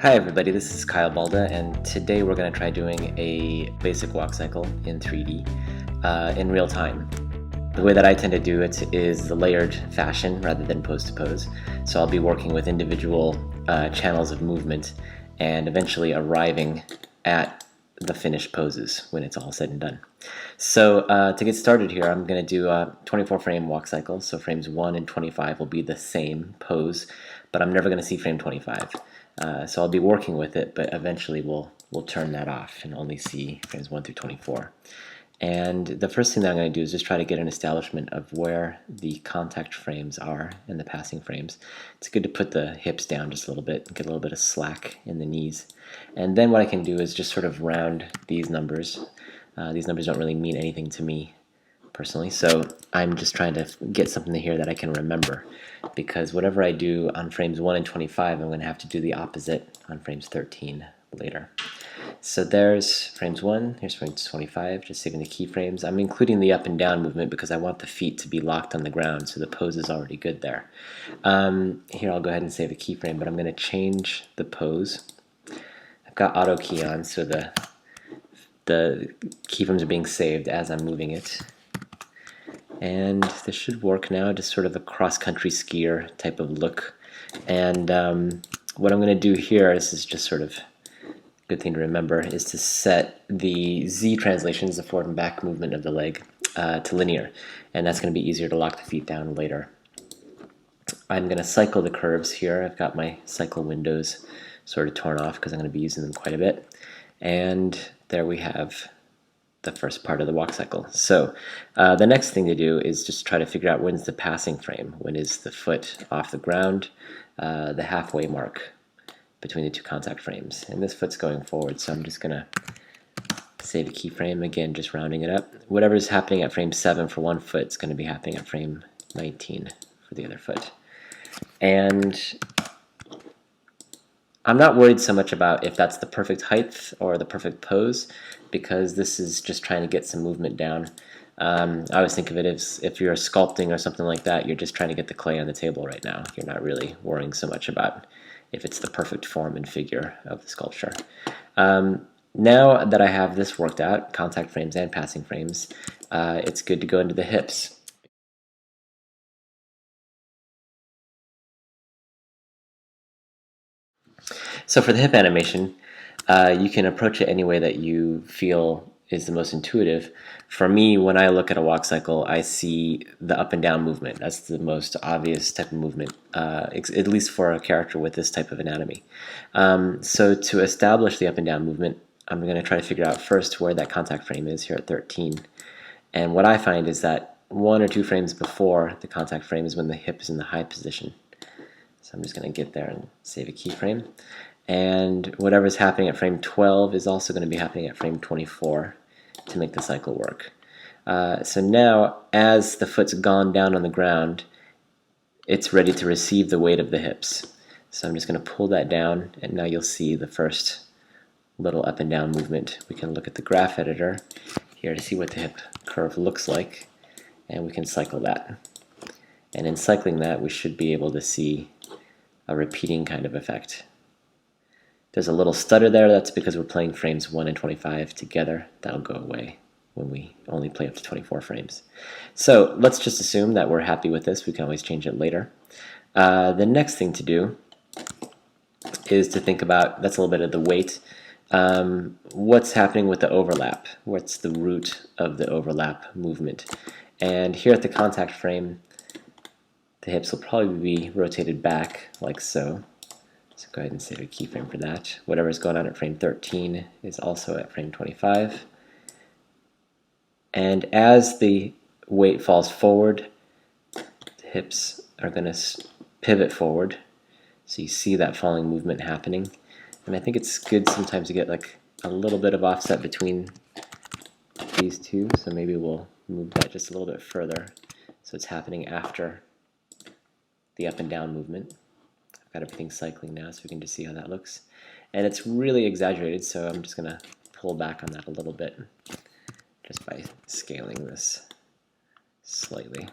Hi everybody, this is Kyle Balda, and today we're going to try doing a basic walk cycle in 3D in real time. The way that I tend to do it is the layered fashion rather than pose to pose. So I'll be working with individual channels of movement and eventually arriving at the finished poses when it's all said and done. So to get started here, I'm going to do a 24 frame walk cycle. So frames 1 and 25 will be the same pose, but I'm never going to see frame 25. So I'll be working with it, but eventually we'll turn that off and only see frames 1 through 24. And the first thing that I'm going to do is just try to get an establishment of where the contact frames are and the passing frames. It's good to put the hips down just a little bit and get a little bit of slack in the knees. And then what I can do is just sort of round these numbers. These numbers don't really mean anything to me personally, so I'm just trying to get something here that I can remember, because whatever I do on frames 1 and 25, I'm going to have to do the opposite on frames 13 later. So there's frames 1, here's frames 25, just saving the keyframes. I'm including the up and down movement because I want the feet to be locked on the ground, so the pose is already good there. Here I'll go ahead and save a keyframe, but I'm going to change the pose. I've got auto key on, so the keyframes are being saved as I'm moving it. And this should work now, just sort of a cross-country skier type of look. And what I'm going to do here, this is just sort of a good thing to remember, is to set the Z translations, the forward and back movement of the leg, to linear. And that's going to be easier to lock the feet down later. I'm going to cycle the curves here. I've got my cycle windows sort of torn off because I'm going to be using them quite a bit. And there we have the first part of the walk cycle. So the next thing to do is just try to figure out when's the passing frame, when is the foot off the ground, the halfway mark between the two contact frames. And this foot's going forward, so I'm just going to save a keyframe, again just rounding it up. Whatever's happening at frame 7 for one foot is going to be happening at frame 19 for the other foot. And I'm not worried so much about if that's the perfect height or the perfect pose, because this is just trying to get some movement down. I always think of it as if you're sculpting or something like that, you're just trying to get the clay on the table right now. You're not really worrying so much about if it's the perfect form and figure of the sculpture. Now that I have this worked out, contact frames and passing frames, it's good to go into the hips. So for the hip animation, you can approach it any way that you feel is the most intuitive. For me, when I look at a walk cycle, I see the up and down movement. That's the most obvious type of movement, at least for a character with this type of anatomy. So to establish the up and down movement, I'm going to try to figure out first where that contact frame is here at 13. And what I find is that 1 or 2 frames before the contact frame is when the hip is in the high position. So I'm just going to get there and save a keyframe. And whatever's happening at frame 12 is also going to be happening at frame 24 to make the cycle work. So now, as the foot's gone down on the ground, it's ready to receive the weight of the hips. So I'm just going to pull that down, and now you'll see the first little up and down movement. We can look at the graph editor here to see what the hip curve looks like, and we can cycle that. And in cycling that, we should be able to see a repeating kind of effect. There's a little stutter there. That's because we're playing frames 1 and 25 together. That'll go away when we only play up to 24 frames. So let's just assume that we're happy with this. We can always change it later. The next thing to do is to think about, that's a little bit of the weight, what's happening with the overlap? What's the root of the overlap movement? And here at the contact frame, the hips will probably be rotated back like so. So go ahead and save a keyframe for that. Whatever's going on at frame 13 is also at frame 25. And as the weight falls forward, the hips are going to pivot forward. So you see that falling movement happening. And I think it's good sometimes to get like a little bit of offset between these two. So maybe we'll move that just a little bit further. So it's happening after the up and down movement. Got everything cycling now, so we can just see how that looks. And it's really exaggerated, so I'm just going to pull back on that a little bit just by scaling this slightly.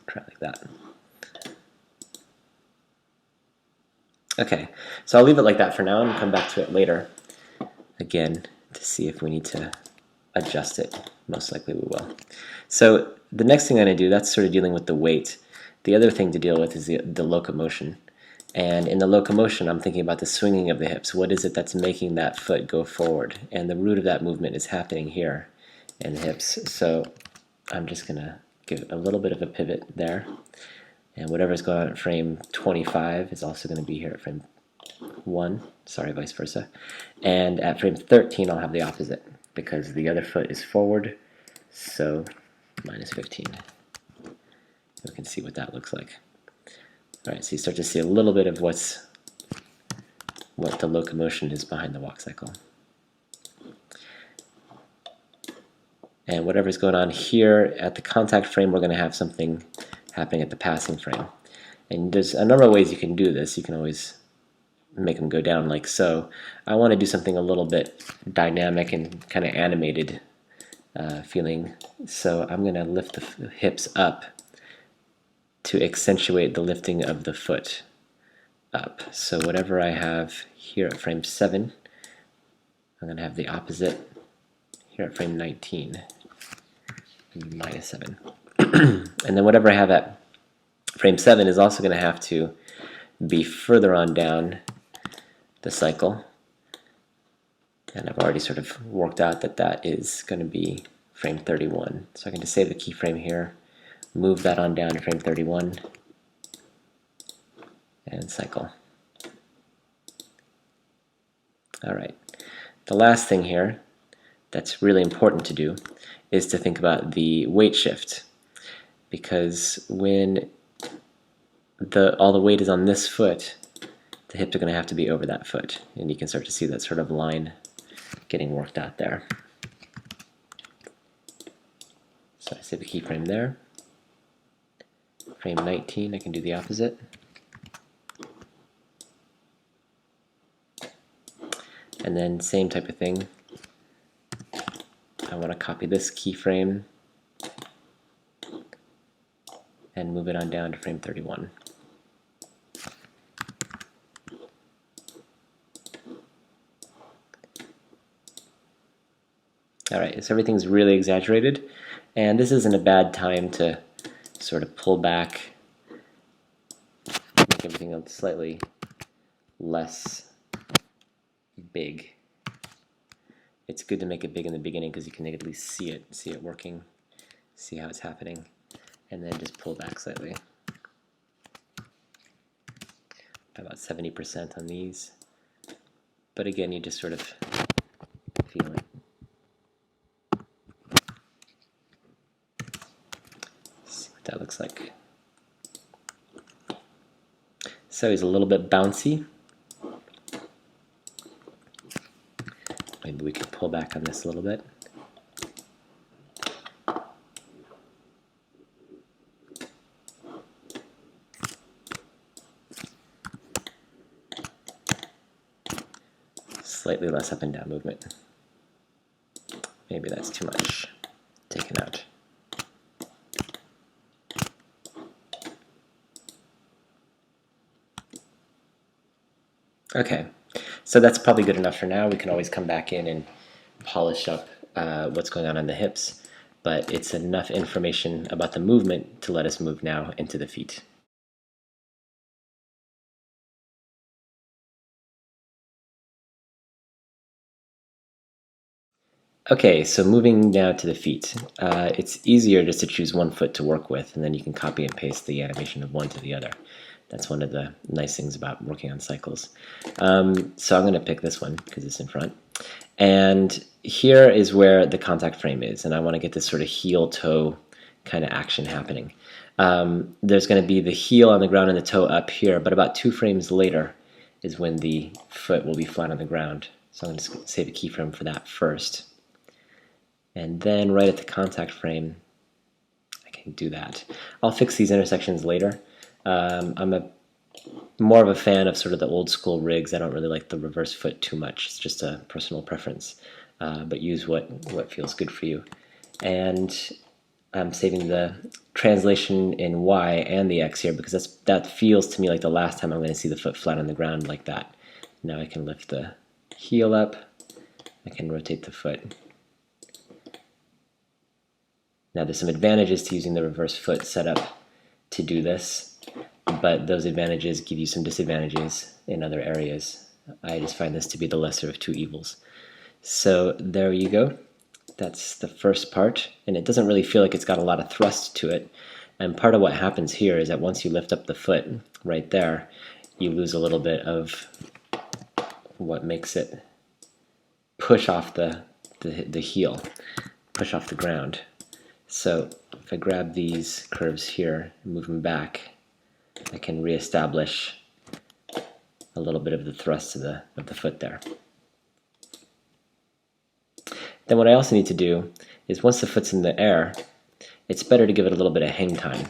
Try like like that. Okay, so I'll leave it like that for now and come back to it later again to see if we need to adjust it. Most likely we will. So the next thing I'm going to do, that's sort of dealing with the weight. The other thing to deal with is the locomotion. And in the locomotion, I'm thinking about the swinging of the hips. What is it that's making that foot go forward? And the root of that movement is happening here in the hips. So I'm just going to give a little bit of a pivot there. And whatever's going on at frame 25 is also going to be here at frame 1. Sorry, vice versa. And at frame 13, I'll have the opposite because the other foot is forward. So minus 15. We can see what that looks like. All right, so you start to see a little bit of what the locomotion is behind the walk cycle. And whatever's going on here at the contact frame, we're going to have something happening at the passing frame. And there's a number of ways you can do this. You can always make them go down like so. I want to do something a little bit dynamic and kind of animated feeling. So I'm going to lift the hips up to accentuate the lifting of the foot up. So whatever I have here at frame 7, I'm going to have the opposite here at frame 19, minus 7. And then whatever I have at frame 7 is also going to have to be further on down the cycle. And I've already sort of worked out that that is going to be frame 31. So I can just save the keyframe here, move that on down to frame 31, and cycle. All right. The last thing here that's really important to do is to think about the weight shift, because when all the weight is on this foot, the hips are going to have to be over that foot, and you can start to see that sort of line getting worked out there. So I save the keyframe there. Frame 19, I can do the opposite. And then same type of thing. I want to copy this keyframe and move it on down to frame 31. Alright, so everything's really exaggerated, and this isn't a bad time to sort of pull back, make everything slightly less big. It's good to make it big in the beginning because you can at least see it working, see how it's happening, and then just pull back slightly. About 70% on these, but again, you just sort of feel it. See what that looks like. So he's a little bit bouncy. Maybe we can pull back on this a little bit. Slightly less up and down movement. Maybe that's too much. Taken out. Okay, so that's probably good enough for now. We can always come back in and polish up what's going on the hips, but it's enough information about the movement to let us move now into the feet. Okay, so moving now to the feet. It's easier just to choose one foot to work with, and then you can copy and paste the animation of one to the other. That's one of the nice things about working on cycles. So I'm going to pick this one because it's in front. And here is where the contact frame is, and I want to get this sort of heel-toe kind of action happening. There's going to be the heel on the ground and the toe up here, but about 2 frames later is when the foot will be flat on the ground. So I'm going to save a keyframe for that first. And then right at the contact frame, I can do that. I'll fix these intersections later. I'm more of a fan of sort of the old school rigs. I don't really like the reverse foot too much. It's just a personal preference. But use what feels good for you. And I'm saving the translation in Y and the X here because that feels to me like the last time I'm going to see the foot flat on the ground like that. Now I can lift the heel up. I can rotate the foot. Now there's some advantages to using the reverse foot setup to do this, but those advantages give you some disadvantages in other areas. I just find this to be the lesser of two evils. So there you go. That's the first part, and it doesn't really feel like it's got a lot of thrust to it. And part of what happens here is that once you lift up the foot right there, you lose a little bit of what makes it push off the heel, push off the ground. So if I grab these curves here and move them back, I can reestablish a little bit of the thrust of the foot there. Then what I also need to do is once the foot's in the air, it's better to give it a little bit of hang time.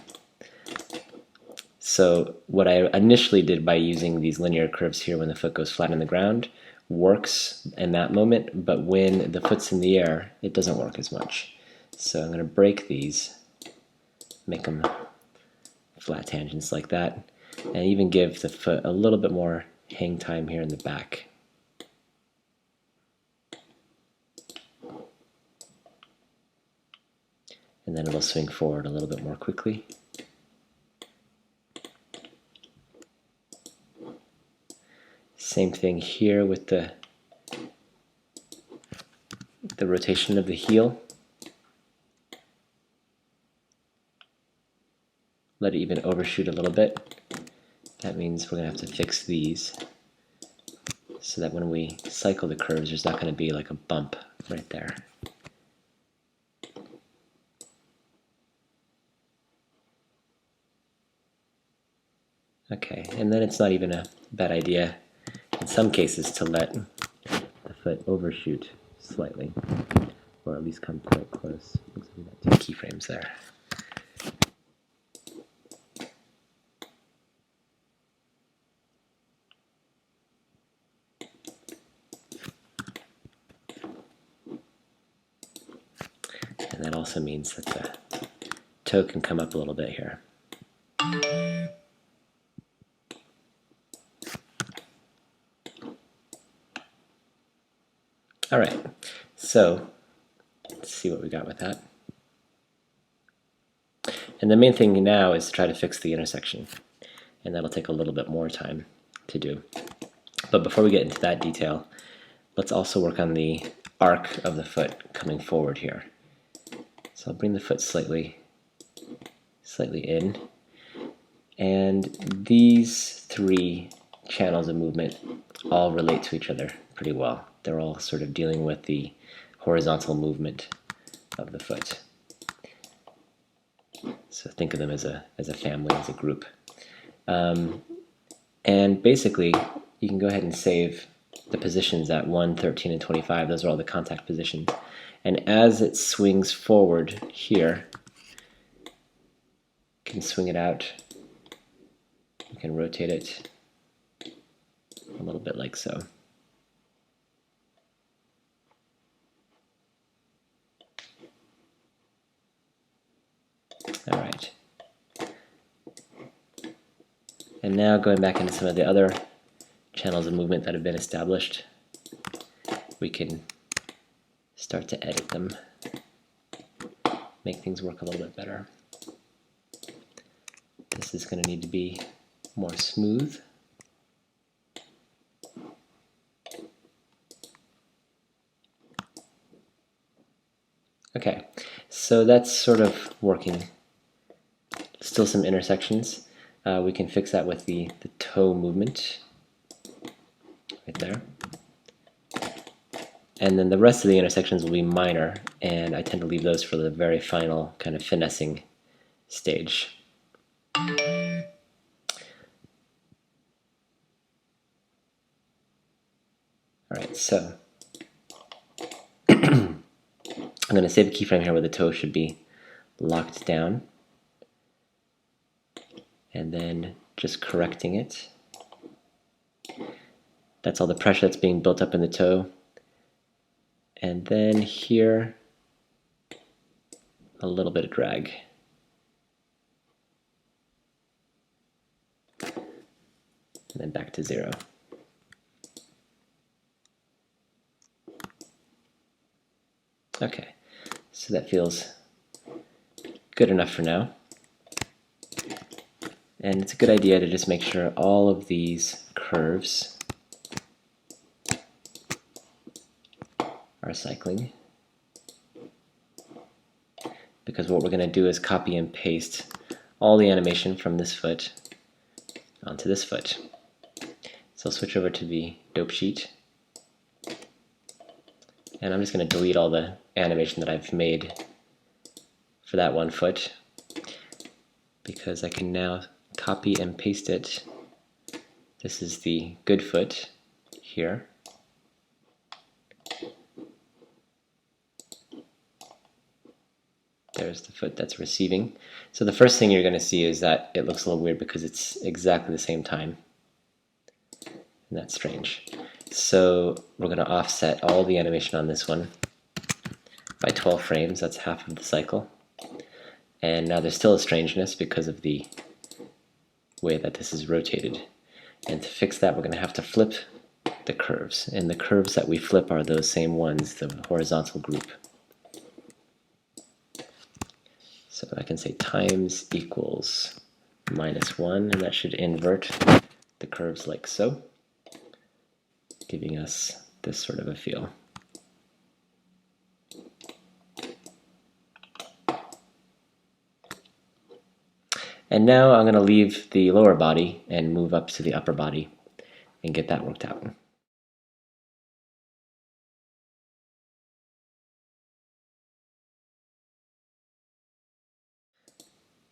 So what I initially did by using these linear curves here when the foot goes flat on the ground works in that moment, but when the foot's in the air, it doesn't work as much. So I'm going to break these, make them flat tangents like that, and even give the foot a little bit more hang time here in the back. And then it'll swing forward a little bit more quickly. Same thing here with the rotation of the heel. Let it even overshoot a little bit. That means we're going to have to fix these so that when we cycle the curves, there's not going to be like a bump right there. Okay, and then it's not even a bad idea in some cases to let the foot overshoot slightly, or at least come quite close. Looks like we got two keyframes there. And that also means that the toe can come up a little bit here. All right, so let's see what we got with that. And the main thing now is to try to fix the intersection, and that'll take a little bit more time to do. But before we get into that detail, let's also work on the arc of the foot coming forward here. So I'll bring the foot slightly in, and these three channels of movement all relate to each other pretty well. They're all sort of dealing with the horizontal movement of the foot. So think of them as a family, as a group. And basically, you can go ahead and save the positions at 1, 13, and 25. Those are all the contact positions. And as it swings forward here, you can swing it out. You can rotate it a little bit like so. All right. And now going back into some of the other channels of movement that have been established, we can start to edit them, make things work a little bit better. This is going to need to be more smooth. Okay, so that's sort of working. Still some intersections. We can fix that with the toe movement right there. And then the rest of the intersections will be minor, and I tend to leave those for the very final kind of finessing stage. Alright, so I'm going to save a keyframe here where the toe should be locked down, and then just correcting it. That's all the pressure that's being built up in the toe. And then here, a little bit of drag. And then back to 0. Okay, so that feels good enough for now. And it's a good idea to just make sure all of these curves are cycling, because what we're going to do is copy and paste all the animation from this foot onto this foot. So I'll switch over to the dope sheet, and I'm just going to delete all the animation that I've made for that one foot, because I can now copy and paste it. This is the good foot here. There's the foot that's receiving. So the first thing you're going to see is that it looks a little weird because it's exactly the same time. And that's strange. So we're going to offset all the animation on this one by 12 frames. That's half of the cycle. And now there's still a strangeness because of the way that this is rotated. And to fix that, we're going to have to flip the curves. And the curves that we flip are those same ones, the horizontal group. So I can say times equals -1, and that should invert the curves like so, giving us this sort of a feel. And now I'm going to leave the lower body and move up to the upper body and get that worked out.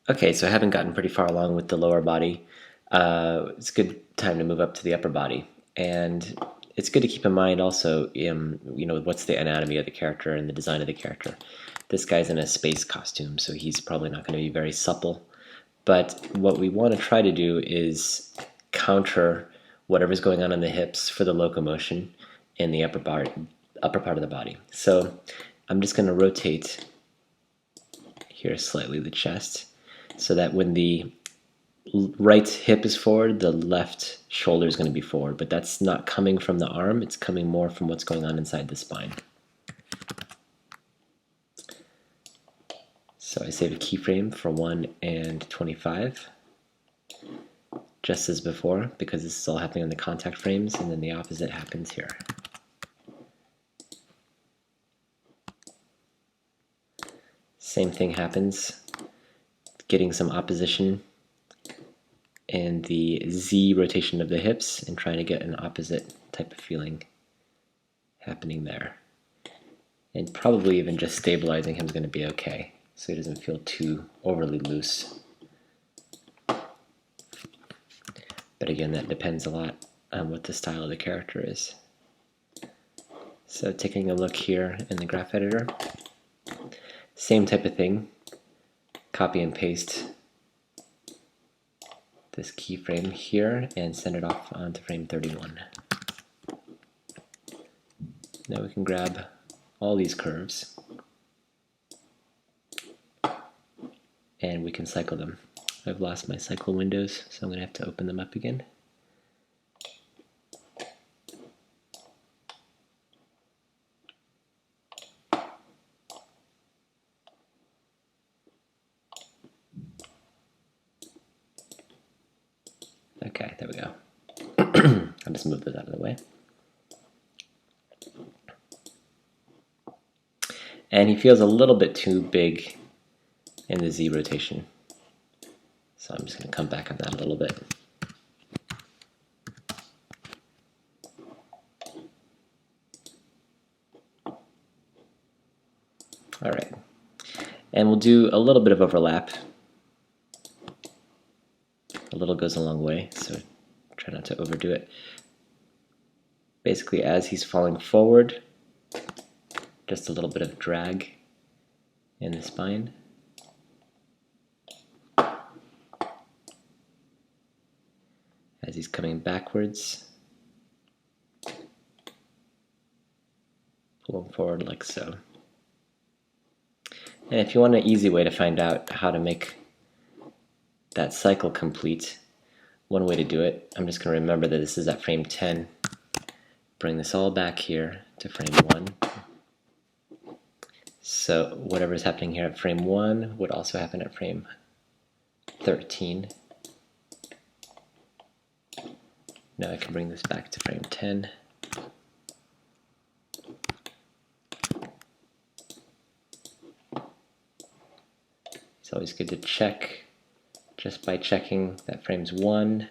Okay, so I haven't gotten pretty far along with the lower body. It's a good time to move up to the upper body. And it's good to keep in mind also, what's the anatomy of the character and the design of the character. This guy's in a space costume, so he's probably not going to be very supple. But what we want to try to do is counter whatever's going on in the hips for the locomotion in the upper part of the body. So I'm just going to rotate here slightly the chest, so that when the right hip is forward, the left shoulder is going to be forward. But that's not coming from the arm, it's coming more from what's going on inside the spine. So I save a keyframe for 1 and 25, just as before, because this is all happening on the contact frames, and then the opposite happens here. Same thing happens, getting some opposition in the Z rotation of the hips and trying to get an opposite type of feeling happening there. And probably even just stabilizing him is going to be okay, so he doesn't feel too overly loose. But again, that depends a lot on what the style of the character is. So taking a look here in the graph editor, same type of thing, copy and paste this keyframe here and send it off onto frame 31. Now we can grab all these curves and we can cycle them. I've lost my cycle windows, so I'm going to have to open them up again. Okay, there we go. I'll just move those out of the way. And he feels a little bit too big in the Z rotation. So I'm just going to come back on that a little bit. All right. And we'll do a little bit of overlap. A little goes a long way, so try not to overdo it. Basically, as he's falling forward, just a little bit of drag in the spine. As he's coming backwards, pull him forward like so. And if you want an easy way to find out how to make that cycle complete, one way to do it, I'm just going to remember that this is at frame 10. Bring this all back here to frame 1. So whatever is happening here at frame 1 would also happen at frame 13. Now I can bring this back to frame 10. It's always good to check just by checking that frames 1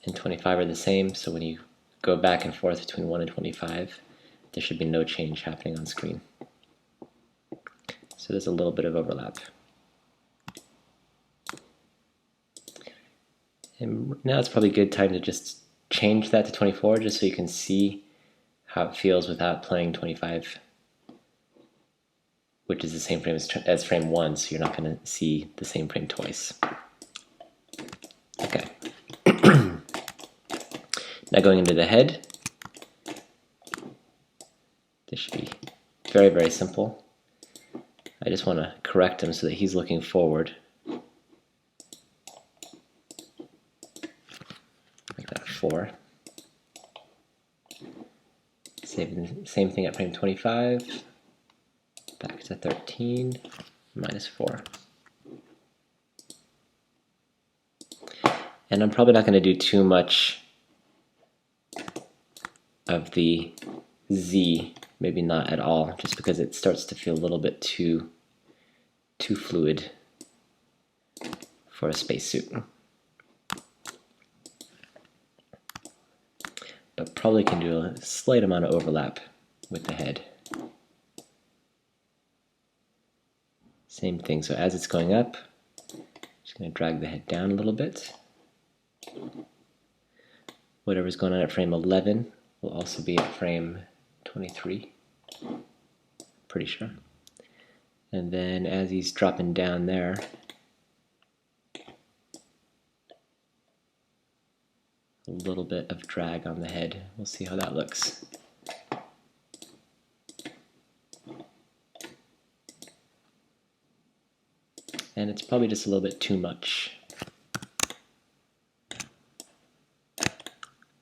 and 25 are the same, so when you go back and forth between 1 and 25, there should be no change happening on screen. So there's a little bit of overlap. And now it's probably a good time to just change that to 24 just so you can see how it feels without playing 25, which is the same frame as frame 1, so you're not going to see the same frame twice. Okay. Now going into the head, this should be very, very simple. I just want to correct him so that he's looking forward. Make that 4. Same thing at frame 25. Back to 13, minus 4. And I'm probably not going to do too much of the Z, maybe not at all, just because it starts to feel a little bit too fluid for a spacesuit. But probably can do a slight amount of overlap with the head. Same thing, so as it's going up, just going to drag the head down a little bit. Whatever's going on at frame 11 will also be at frame 23, pretty sure. And then as he's dropping down there, a little bit of drag on the head. We'll see how that looks. And it's probably just a little bit too much.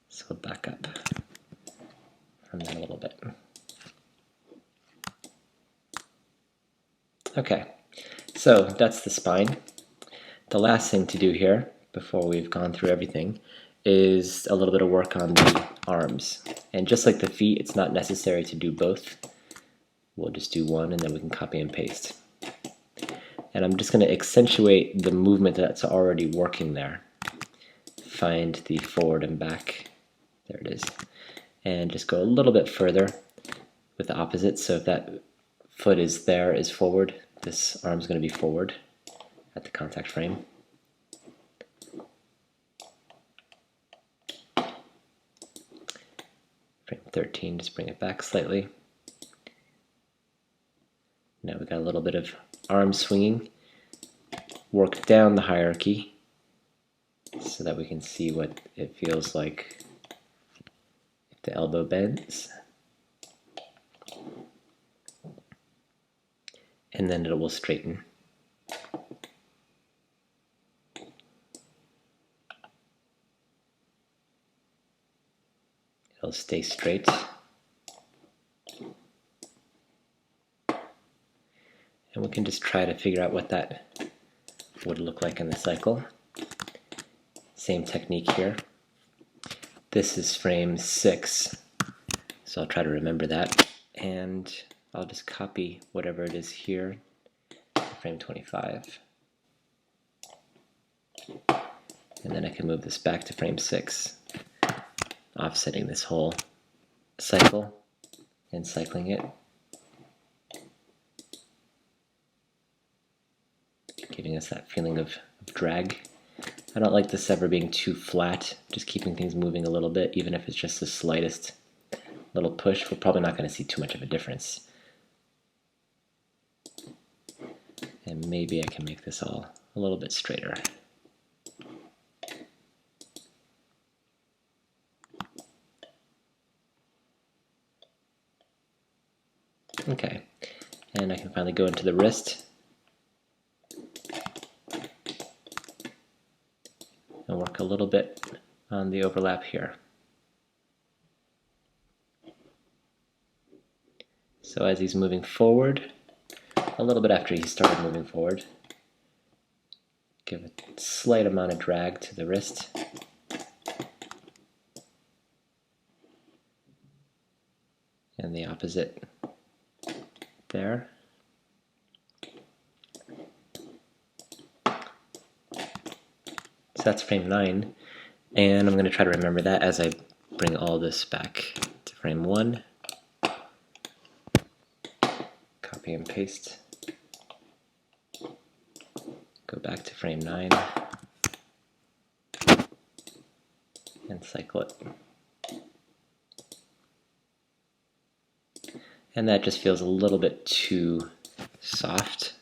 So we'll back up from that a little bit. Okay, so that's the spine. The last thing to do here, before we've gone through everything, is a little bit of work on the arms. And just like the feet, it's not necessary to do both. We'll just do one and then we can copy and paste. And I'm just going to accentuate the movement that's already working there. Find the forward and back. There it is. And just go a little bit further with the opposite. So if that foot is forward, this arm's going to be forward at the contact frame. Frame 13, just bring it back slightly. Now we've got a little bit of arm swinging. Work down the hierarchy so that we can see what it feels like if the elbow bends. And then it will straighten. It'll stay straight. And we can just try to figure out what that would look like in the cycle. Same technique here. This is frame 6, so I'll try to remember that. And I'll just copy whatever it is here to frame 25. And then I can move this back to frame 6, offsetting this whole cycle and cycling it. Giving us that feeling of drag. I don't like this ever being too flat, just keeping things moving a little bit, even if it's just the slightest little push. We're probably not going to see too much of a difference. And maybe I can make this all a little bit straighter. Okay, and I can finally go into the wrist and work a little bit on the overlap here. So as he's moving forward, a little bit after he started moving forward, give a slight amount of drag to the wrist. And the opposite there. So that's frame 9, and I'm going to try to remember that as I bring all this back to frame 1. Copy and paste. Go back to frame 9 and cycle it. And that just feels a little bit too soft.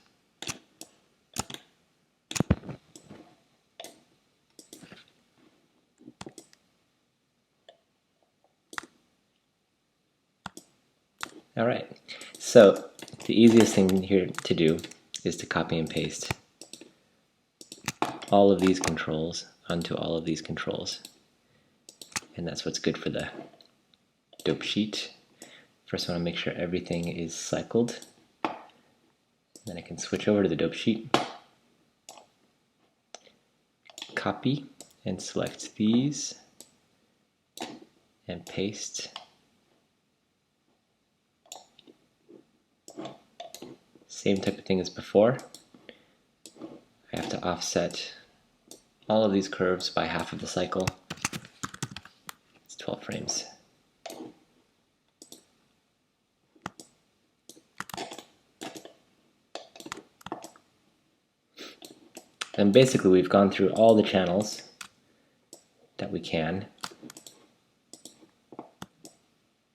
All right, so the easiest thing here to do is to copy and paste all of these controls onto all of these controls. And that's what's good for the dope sheet. First, I want to make sure everything is cycled. Then I can switch over to the dope sheet, copy and select these, and paste. Same type of thing as before. I have to offset all of these curves by half of the cycle. It's 12 frames. And basically we've gone through all the channels that we can.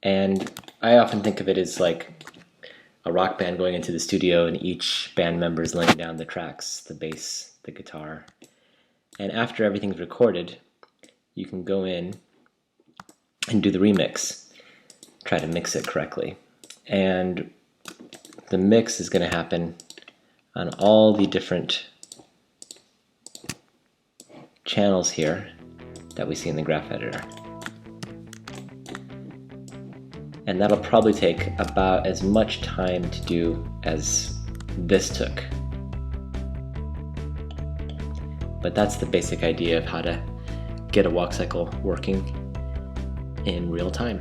And I often think of it as like a rock band going into the studio and each band member is laying down the tracks, the bass, the guitar. And after everything's recorded, you can go in and do the remix. Try to mix it correctly. And the mix is going to happen on all the different channels here that we see in the graph editor. And that'll probably take about as much time to do as this took. But that's the basic idea of how to get a walk cycle working in real time.